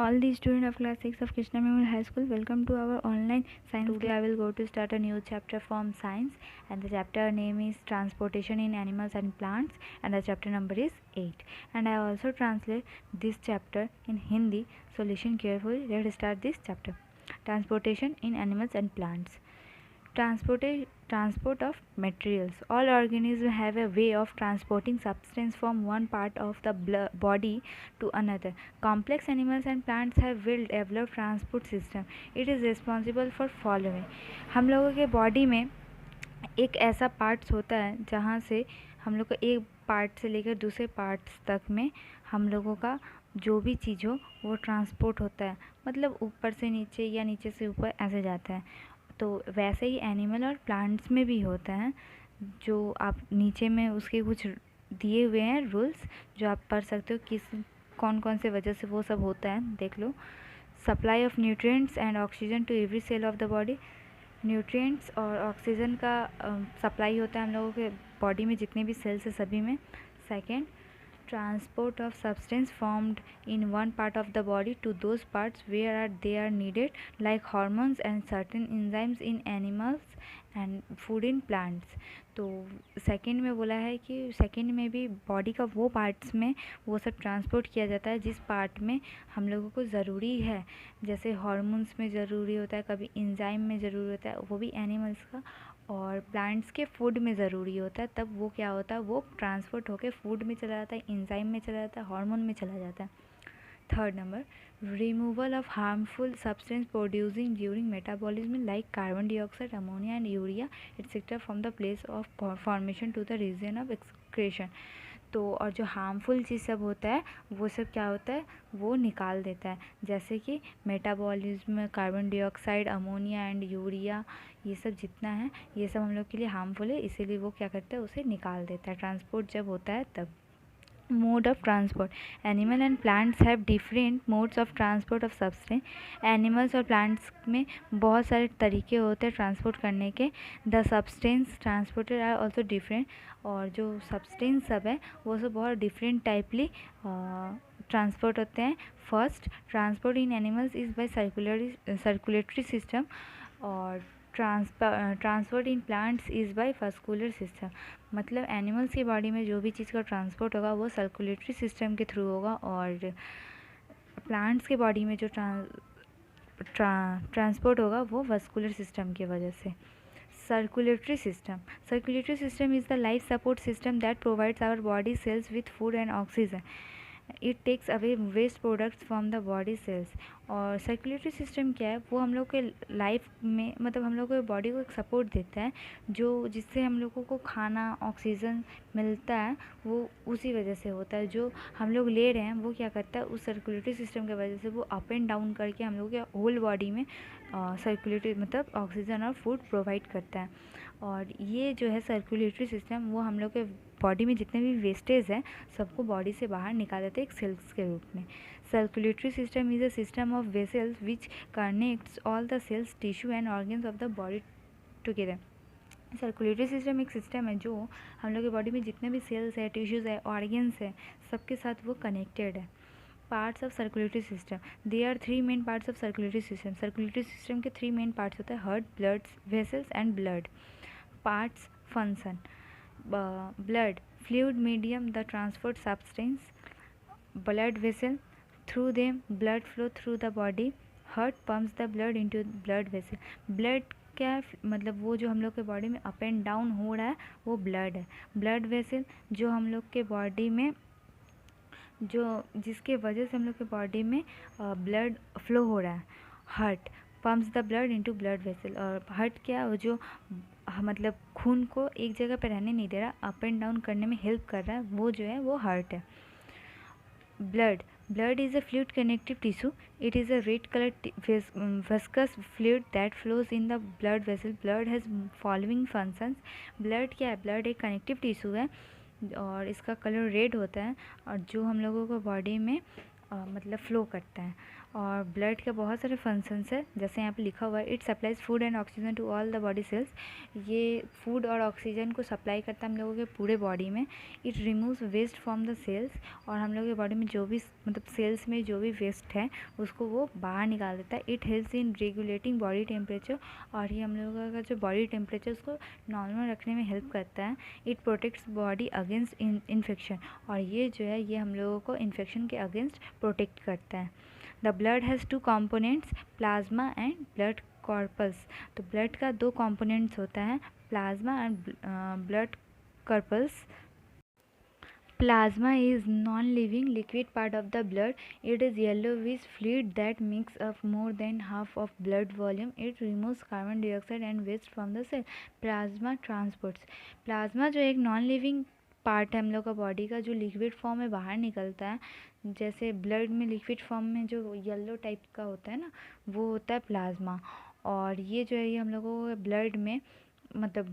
All the students of class 6 of Krishna Memorial High School, welcome to our online science. Today I will go to start a new chapter from science, and the chapter name is transportation in animals and plants, and the chapter number is 8. And I also translate this chapter in Hindi, so listen carefully. Let's start this chapter. Transportation in animals and plants. Transport of materials. All organisms have a way of transporting substance from one part of the body to another. Complex animals and plants have well developed transport system. It is responsible for following. हम लोगों के body में एक ऐसा parts होता है जहाँ से हम लोग को एक पार्ट से लेकर दूसरे पार्ट्स तक में हम लोगों का जो भी चीज़ हो वो ट्रांसपोर्ट होता है, मतलब ऊपर से नीचे या नीचे से ऊपर ऐसे जाता है. तो वैसे ही एनिमल और प्लांट्स में भी होता है. जो आप नीचे में उसके कुछ दिए हुए हैं रूल्स जो आप पढ़ सकते हो किस कौन कौन से वजह से वो सब होता है, देख लो. Supply of nutrients and oxygen to every cell of the body. Nutrients और ऑक्सीजन का सप्लाई होता है हम लोगों के बॉडी में जितने भी सेल्स है सभी में. Second, transport of substance formed in one part of the body to those parts where they are needed, like hormones and certain enzymes in animals and food in plants. तो second में बोला है कि second में भी body का वो parts में वो सब ट्रांसपोर्ट किया जाता है जिस पार्ट में हम लोगों को ज़रूरी है. जैसे हार्मोन्स में ज़रूरी होता है, कभी एंजाइम में ज़रूरी होता है, वो भी एनिमल्स का, और प्लांट्स के फूड में ज़रूरी होता है. तब वो क्या होता है, वो ट्रांसपोर्ट होकर फूड में चला जाता है, एंजाइम में चला जाता है, हार्मोन में चला जाता है. Third number, removal of harmful substance producing during metabolism like carbon dioxide, ammonia and urea etcetera from the place of formation to the region of excretion. तो और जो हार्मफुल चीज़ सब होता है वो सब क्या होता है, वो निकाल देता है. जैसे कि metabolism, carbon dioxide, ammonia and urea, ये सब जितना है ये सब हम लोग के लिए हार्मफुल है, इसीलिए वो क्या करता है, उसे निकाल देता है ट्रांसपोर्ट जब होता है तब. Mode of transport. Animal and plants have different modes of transport of substance. Animals और प्लांट्स में बहुत सारे तरीके होते हैं ट्रांसपोर्ट करने के. The substance transported are also different. और जो सब्सटेंस सब है वो सब बहुत डिफरेंट टाइपली ट्रांसपोर्ट होते हैं. First, transport in animals is by circulatory system, और transport in plants is by vascular system. मतलब एनिमल्स की बॉडी में जो भी चीज़ का ट्रांसपोर्ट होगा वो सर्कुलेटरी सिस्टम के थ्रू होगा, और प्लांट्स के बॉडी में जो ट्रांसपोर्ट होगा वो वास्कुलर सिस्टम की वजह से. Circulatory system. Circulatory system is the life support system that provides our body cells with food and oxygen. It takes away waste products from the body cells. और circulatory system क्या है, वो हम लोग के लाइफ में, मतलब हम लोग के बॉडी को एक सपोर्ट देता है जो जिससे हम लोगों को खाना, ऑक्सीजन मिलता है, वो उसी वजह से होता है. जो हम लोग ले रहे हैं वो क्या करता है, उस सर्कुलेटरी सिस्टम की वजह से वो अप एंड डाउन करके हम लोग के होल बॉडी में सर्कुलेटरी मतलब ऑक्सीजन और फूड प्रोवाइड करता है. और ये जो है सर्कुलेटरी सिस्टम वो हम लोग के बॉडी में जितने भी वेस्टेज है सबको बॉडी से बाहर निकाल देते हैं एक सेल्स के रूप में. Circulatory system is a system of vessels which connects all the cells, tissue and organs of the body together. Circulatory system एक सिस्टम है जो हम लोग के बॉडी में जितने भी सेल्स है, टिश्यूज़ है, ऑर्गन्स है, सबके साथ वो कनेक्टेड है. Parts of circulatory system. They are 3 main parts of circulatory system. Circulatory system के 3 मेन पार्ट्स होते हैं, heart, blood vessels and blood. Parts, function. Blood, fluid medium that transport substance. Blood vessel, through them blood flow through the body. Heart pumps the blood into blood vessel. Blood क्या है, मतलब वो जो हम लोग के बॉडी में up and down हो रहा है वो ब्लड है. ब्लड वेसल जो हम लोग के बॉडी में जो जिसके वजह से हम लोग के बॉडी में ब्लड फ्लो हो रहा है. Heart pumps the blood into blood vessel. और हार्ट क्या, वो जो मतलब खून को एक जगह पर रहने नहीं दे रहा, अप एंड डाउन करने में हेल्प कर रहा है, वो जो है वो हार्ट है. Blood is a fluid connective tissue. It is a red colour viscous fluid that flows in the blood vessel. Blood has following functions. Blood क्या है, ब्लड एक कनेक्टिव टिश्यू है और इसका कलर रेड होता है, और जो हम लोगों को बॉडी में मतलब फ़्लो करता है. और ब्लड के बहुत सारे फंक्शंस है, जैसे यहाँ पे लिखा हुआ है, it supplies food and oxygen to all the body cells. ये फूड और ऑक्सीजन को सप्लाई करता है हम लोगों के पूरे बॉडी में। It removes waste from the cells, और हम लोगों के बॉडी में जो भी मतलब सेल्स में जो भी वेस्ट है उसको वो बाहर निकाल देता है। It helps in regulating body temperature, और ये हम लोगों का जो बॉडी टेम्परेचर उसको नॉर्मल रखने में हेल्प करता है। It protects body against infection, और ये जो है ये हम लोगों को इन्फेक्शन के अगेंस्ट प्रोटेक्ट करता है। The blood has two components, plasma and blood corpus. तो ब्लड का दो कॉम्पोनेंट्स होता है, plasma and blood corpus. Plasma is non-living liquid part of the blood. It is yellowish fluid that makes up more than half of blood volume. It removes carbon dioxide and waste from the cell. Plasma transports. Plasma जो एक non-living part है हम लोग का body का, जो liquid form में बाहर निकलता है, जैसे ब्लड में लिक्विड फॉर्म में जो येलो टाइप का होता है ना, वो होता है प्लाज्मा। और ये जो है ये हम लोगों को ब्लड में मतलब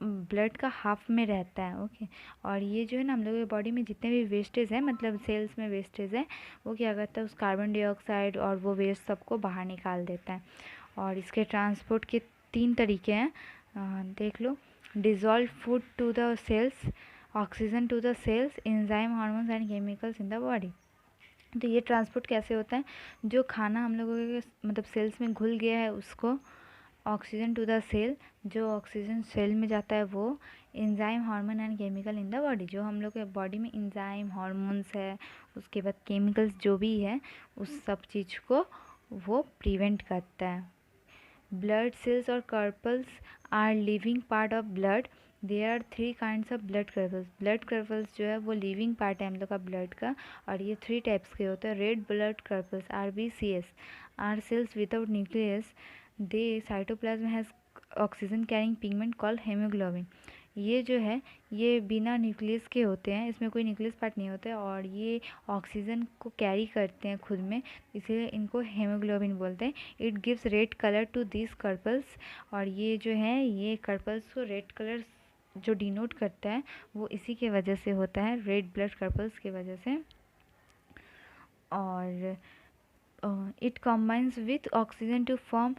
ब्लड का हाफ में रहता है। ओके, और ये जो है ना हम लोगों की बॉडी में जितने भी वेस्टेज है, मतलब सेल्स में वेस्टेज है, वो क्या करता है उस कार्बन डाइऑक्साइड और वो वेस्ट सबको बाहर निकाल देता है। और इसके ट्रांसपोर्ट के 3 तरीके हैं, देख लो। Dissolved food to the cells, oxygen to the cells, enzyme, hormones and chemicals in the body. तो ये ट्रांसपोर्ट कैसे होता है, जो खाना हम लोगों के मतलब सेल्स में घुल गया है उसको ऑक्सीजन टू द सेल, जो ऑक्सीजन सेल में जाता है वो, enzyme, hormone and chemical in the body, जो हम लोग के बॉडी में एंजाइम, हार्मोन्स है, उसके बाद केमिकल्स जो भी है उस सब चीज़ को वो प्रिवेंट करता है। ब्लड सेल्स और corpuscles are living part of blood. There are 3 kinds of blood corpuscles. Blood corpuscles जो है वो लिविंग पार्ट है हम लोग का ब्लड का, और ये 3 टाइप्स के होते हैं। Red blood corpuscles, RBCS, are cells without nucleus. The cytoplasm has oxygen carrying pigment called haemoglobin. ये जो है ये बिना न्यूक्लियस के होते हैं, इसमें कोई न्यूक्लियस पार्ट नहीं होता है, और ये ऑक्सीजन को कैरी करते हैं खुद में, इसीलिए इनको हेमोग्लोबिन बोलते हैं। It gives red colour to this corpuscles, और ये जो है ये कर्पल्स को रेड कलर जो डिनोट करता है वो इसी के वजह से होता है, रेड ब्लड कर्पल्स की वजह से। और it combines with oxygen to form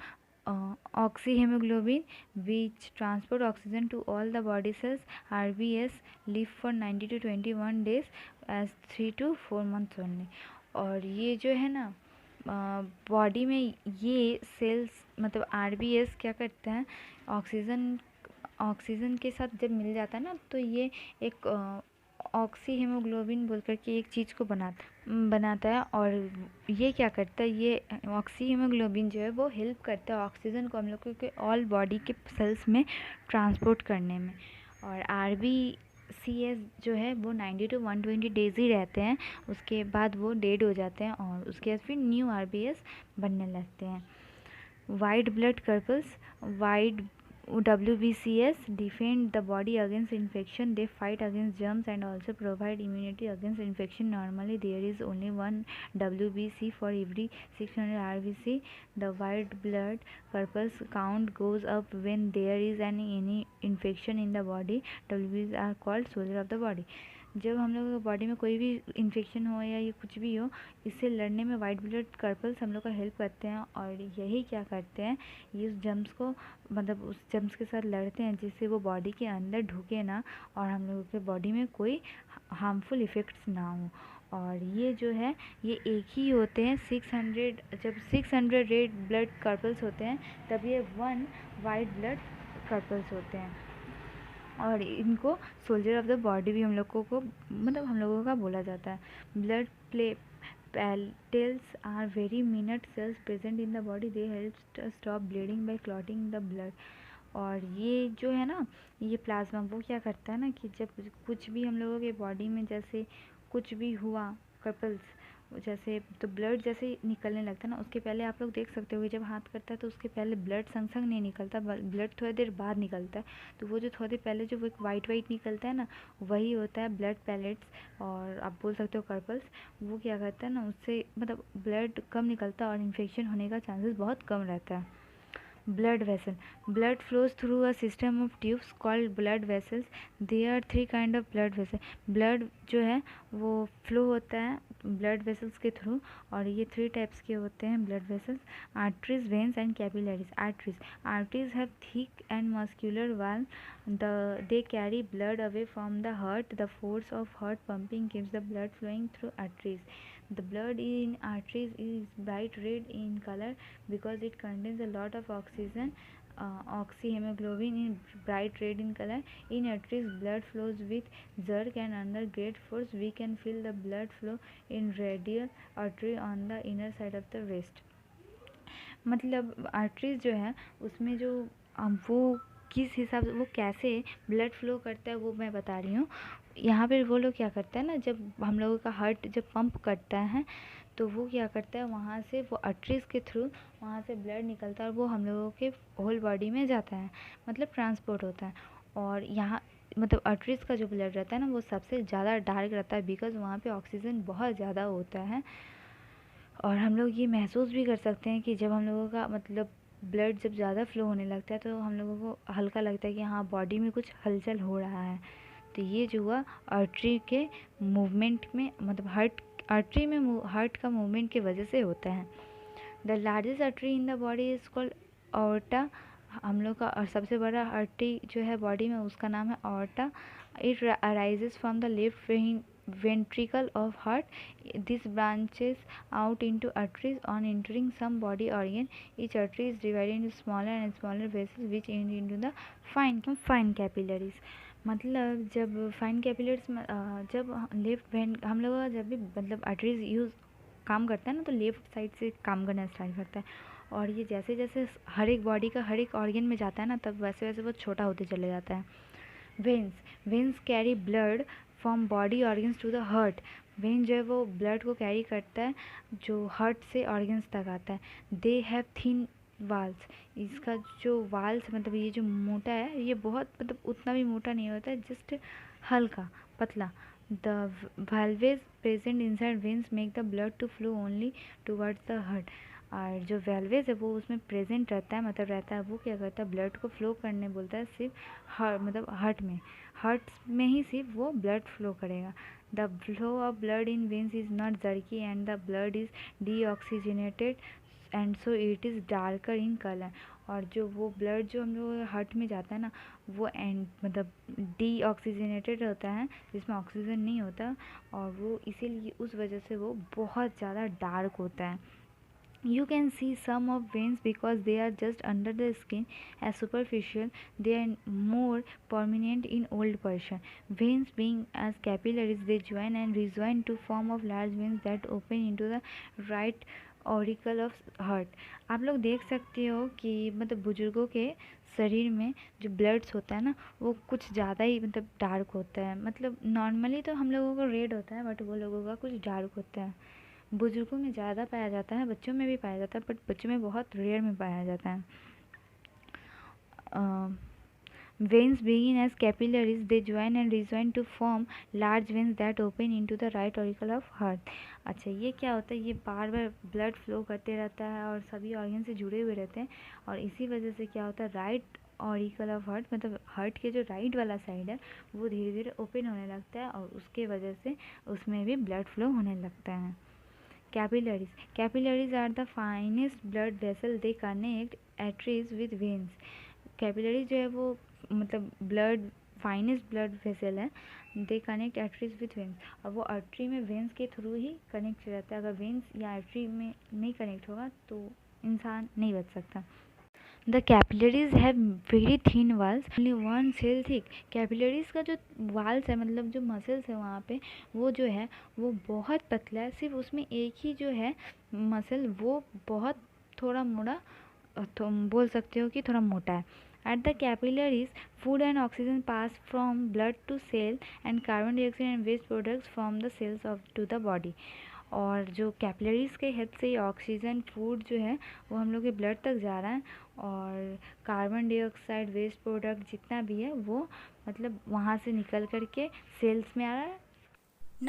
oxyhemoglobin, which transport oxygen to all the body cells. RBS live for 90 to 21 days as 3 to 4 months only. और ये जो है ना बॉडी में ये सेल्स मतलब RBS क्या करते हैं, ऑक्सीजन के साथ जब मिल जाता है ना तो ये एक ऑक्सी हीमोग्लोबिन बोल कर के एक चीज़ को बनाता है। और ये क्या करता है, ये ऑक्सी हीमोग्लोबिन जो है वो हेल्प करता है ऑक्सीजन को हम लोग के ऑल बॉडी के सेल्स में ट्रांसपोर्ट करने में। और RBCS जो है वो 90 to 120 डेज़ ही रहते हैं, उसके बाद वो डेड हो जाते हैं और उसके बाद फिर न्यू RBS बनने लगते हैं। White blood corpuscles, white WBCS defend the body against infection. They fight against germs and also provide immunity against infection. Normally there is only one WBC for every 600 RBC. The white blood corpus count goes up when there is any infection in the body. WBCs are called soldier of the body. जब हम लोग body में कोई भी infection हो या ये कुछ भी हो, इससे लड़ने में वाइट ब्लड कर्पल्स हम लोग का हेल्प करते हैं। और यही क्या करते हैं, ये उस जम्स को मतलब उस जम्स के साथ लड़ते हैं जिससे वो बॉडी के अंदर ढुके ना और हम लोगों के बॉडी में कोई हार्मफुल इफ़ेक्ट्स ना हो। और ये जो है ये एक ही होते हैं 600, जब 600 रेड ब्लड कर्पल्स होते हैं तब ये 1 वाइट ब्लड कर्पल्स होते हैं। और इनको सोल्जर ऑफ द बॉडी भी हम लोगों को मतलब हम लोगों का बोला जाता है। Blood platelets are very minute cells present in the body. They help stop bleeding by clotting the blood. और ये जो है ना ये प्लाज्मा वो क्या करता है ना कि जब कुछ भी हम लोगों के बॉडी में जैसे कुछ भी हुआ कर्पल्स जैसे तो ब्लड जैसे निकलने लगता है ना, उसके पहले आप लोग देख सकते हो कि जब हाथ करता है तो उसके पहले ब्लड संग संग नहीं निकलता, ब्लड थोड़ी देर बाद निकलता है। तो वो जो थोड़ी देर पहले जो वो एक वाइट निकलता है ना वही होता है ब्लड पैलेट्स, और आप बोल सकते हो कर्पल्स। वो क्या करता है ना उससे मतलब ब्लड कम निकलता है और इन्फेक्शन होने का चांसेस बहुत कम रहता है। blood vessel, blood flows through a system of tubes called blood vessels. There are 3 kind of blood vessel. blood जो है वो फ्लो होता है ब्लड वेसल्स के थ्रू, और ये 3 टाइप्स के होते हैं blood vessels: arteries, veins and capillaries. Arteries have thick and muscular wall. They carry blood away from the heart. The force of heart pumping keeps the blood flowing through arteries. The blood in arteries is bright red in color because it contains a lot of oxygen. Oxyhemoglobin is bright red in color. In arteries, blood flows with jerk and under great force. We can feel the blood flow in radial artery on the inner side of the wrist. मतलब arteries जो है उसमें जो वो किस हिसाब से, वो कैसे ब्लड फ्लो करता है वो मैं बता रही हूँ. यहाँ पे वो लोग क्या करता है ना, जब हम लोगों का हार्ट जब पंप करता है तो वो क्या करता है, वहाँ से वो आर्टरीज के थ्रू वहाँ से ब्लड निकलता है और वो हम लोगों के होल बॉडी में जाता है, मतलब ट्रांसपोर्ट होता है. और यहाँ मतलब आर्टरीज का जो ब्लड रहता है ना वो सबसे ज़्यादा डार्क रहता है बिकॉज वहाँ पे ऑक्सीजन बहुत ज़्यादा होता है. और हम लोग ये महसूस भी कर सकते हैं कि जब हम लोगों का मतलब ब्लड जब ज़्यादा फ्लो होने लगता है तो हम लोगों को हल्का लगता है कि हाँ बॉडी में कुछ हलचल हो रहा है. तो ये जो हुआ आर्टरी के मूवमेंट में, मतलब आर्टरी में हार्ट का मूवमेंट की वजह से होता है. The largest artery in the body is called aorta. हम लोग का सबसे बड़ा आर्टरी जो है बॉडी में उसका नाम है aorta. It arises from the left ventricle of heart. This branches out into arteries on entering some body organ. Each artery is divided into smaller and smaller vessels which end into the fine capillaries. मतलब जब fine capillaries जब left हम लोग का जब भी मतलब arteries use काम करता है ना तो लेफ्ट साइड से काम करना स्टार्ट करता है. और ये जैसे जैसे हर एक बॉडी का हर एक ऑर्गन में जाता है ना तब वैसे वैसे वो छोटा होते चले जाता है. Veins carry blood from body organs to the heart. Vein जो है वो ब्लड को कैरी करता है जो हार्ट से ऑर्गन्स तक आता है. They have thin walls. इसका जो वाल्स मतलब ये जो मोटा है ये बहुत मतलब उतना भी मोटा नहीं होता है, जस्ट हल्का पतला. The valves present inside veins make the blood to flow only towards the heart. और जो वेल्वेज है वो उसमें प्रेजेंट रहता है, मतलब रहता है, वो क्या करता है ब्लड को फ्लो करने बोलता है सिर्फ मतलब हार्ट में ही सिर्फ वो ब्लड फ्लो करेगा. The flow of blood in veins is not jerky and the blood is deoxygenated and so it is darker in colour. और जो वो ब्लड जो हम लोग हार्ट में जाता है ना वो मतलब डीऑक्सीजनेटेड होता है जिसमें ऑक्सीजन नहीं होता, और वो इसीलिए उस वजह से वो बहुत ज़्यादा डार्क होता है. You can see some of veins because they are just under the skin as superficial. They are more prominent in old person. Veins being as capillaries, they join and rejoin to form of large veins that open into the right auricle of heart. आप लोग देख सकते हो कि मतलब बुजुर्गों के शरीर में जो ब्लड्स होता है ना वो कुछ ज़्यादा ही मतलब डार्क होता है. मतलब नॉर्मली तो हम लोगों को रेड होता है बट वो लोगों का कुछ डार्क होता है. बुजुर्गों में ज़्यादा पाया जाता है, बच्चों में भी पाया जाता है बट बच्चों में बहुत रेयर में पाया जाता है. Veins begin as capillaries. They join and rejoin to form large veins that open into the right auricle of heart. अच्छा ये क्या होता है, ये बार बार ब्लड फ्लो करते रहता है और सभी ऑर्गन से जुड़े हुए रहते हैं और इसी वजह से क्या होता है राइट ऑरिकल ऑफ हार्ट मतलब हार्ट के जो राइट वाला साइड है वो धीरे धीरे ओपन होने लगता है और उसके वजह से उसमें भी ब्लड फ्लो होने लगता है. Capillaries are the finest blood vessel. They connect arteries with veins. Capillaries जो है वो मतलब फाइनेस्ट ब्लड वेसल है. They connect arteries with veins और वो आर्टरी में वेन्स के थ्रू ही कनेक्ट रहता है. अगर वेन्स या आर्टरी में नहीं कनेक्ट होगा तो इंसान नहीं बच सकता. The capillaries have very thin walls only 1 cell thick. Capillaries का जो वाल्स है मतलब जो मसल्स है वहाँ पे वो जो है वो बहुत पतला है, सिर्फ उसमें एक ही जो है मसल वो बहुत थोड़ा मोड़ा बोल सकते हो कि थोड़ा मोटा है. At the capillaries, food and oxygen pass from blood to cell and carbon dioxide and waste products from the cells to the body. और जो कैपिलरीज के हेल्प से ऑक्सीजन फूड जो है वो हम लोग के ब्लड तक जा रहा है और कार्बन डाइऑक्साइड वेस्ट प्रोडक्ट जितना भी है वो मतलब वहाँ से निकल करके सेल्स में आ रहा है.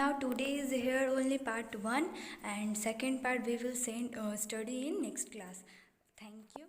Now today is here only part 1 and second part we will study in next class. Thank you.